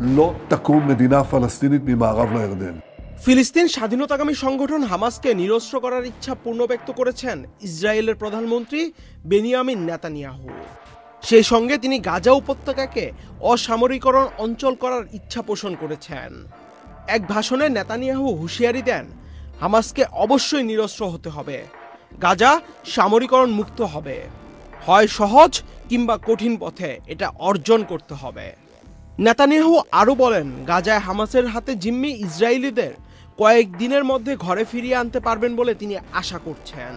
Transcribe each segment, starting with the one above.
לא תקום מדינה פלסטינית ממערב לירדן. ফিলিস্তিন স্বাধীনতাকামী সংগঠন হামাসকে নিরস্ত্র করার ইচ্ছা পূর্ণ ব্যক্ত করেছেন ইসরায়েলের প্রধানমন্ত্রী বেনিয়ামিন নেতানিয়াহু। সেই সঙ্গে তিনি গাজা উপত্যকাকে অসামরিকরণ অঞ্চল করার ইচ্ছা পোষণ করেছেন। এক ভাষণে নেতানিয়াহু হুঁশিয়ারি দেন, হামাসকে অবশ্যই নিরস্ত্র হতে হবে, গাজা সামরিকরণ মুক্ত হবে, হয় সহজ কিংবা কঠিন পথে এটা অর্জন করতে হবে। নেতানিয়াহু আরও বলেন, গাজায় হামাসের হাতে জিম্মি ইসরায়েলিদের কয়েক দিনের মধ্যে ঘরে ফিরিয়ে আনতে পারবেন বলে তিনি আশা করছেন।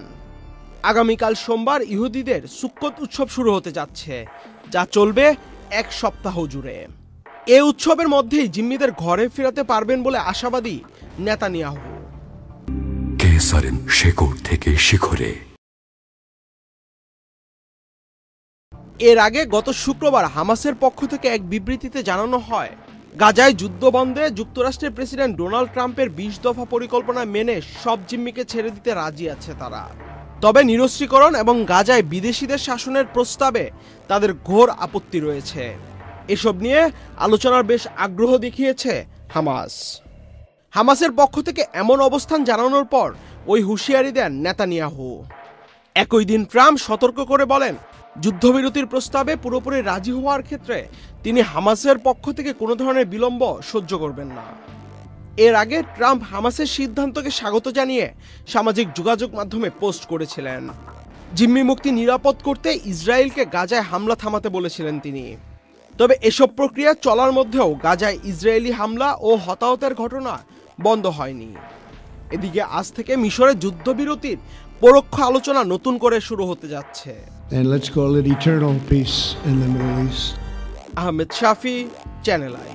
আগামীকাল সোমবার ইহুদিদের সুক্কত উৎসব শুরু হতে যাচ্ছে, যা চলবে এক সপ্তাহ জুড়ে। এ উৎসবের মধ্যেই জিম্মিদের ঘরে ফেরাতে পারবেন বলে আশাবাদী নেতানিয়াহু। কেসারেন শেকড় থেকে শিখরে। এর আগে গত শুক্রবার হামাসের পক্ষ থেকে এক বিবৃতিতে জানানো হয়, গাজায় যুদ্ধ বন্ধে যুক্তরাষ্ট্রের প্রেসিডেন্ট ডোনাল্ড ট্রাম্পের 20 দফা পরিকল্পনা মেনে সব জিম্মিকে ছেড়ে দিতে রাজি আছে তারা। তবে নিরস্ত্রীকরণ এবং গাজায় বিদেশিদের শাসনের প্রস্তাবে তাদের ঘোর আপত্তি রয়েছে। এসব নিয়ে আলোচনার বেশ আগ্রহ দেখিয়েছে হামাস। হামাসের পক্ষ থেকে এমন অবস্থান জানানোর পর ওই হুঁশিয়ারি দেন নেতানিয়াহু। একই দিন ট্রাম্প সতর্ক করে বলেন, যুদ্ধবিরতির প্রস্তাবে পুরোপুরি রাজি হওয়ার ক্ষেত্রে তিনি হামাসের পক্ষ থেকে কোনো ধরনের বিলম্ব সহ্য করবেন না। এর আগে ট্রাম্প হামাসের সিদ্ধান্তকে স্বাগত জানিয়ে সামাজিক যোগাযোগ মাধ্যমে পোস্ট করেছিলেন। জিম্মি মুক্তি নিরাপদ করতে ইসরায়েলকে গাজায় হামলা থামাতে বলেছিলেন তিনি। তবে এসব প্রক্রিয়া চলার মধ্যেও গাজায় ইসরায়েলি হামলা ও হতাহতের ঘটনা বন্ধ হয়নি। এদিকে আজ থেকে মিশরের যুদ্ধবিরতির পরোক্ষ আলোচনা নতুন করে শুরু হতে যাচ্ছে। And let's call it eternal peace in the Middle East. Ahmed Shafi, channel I.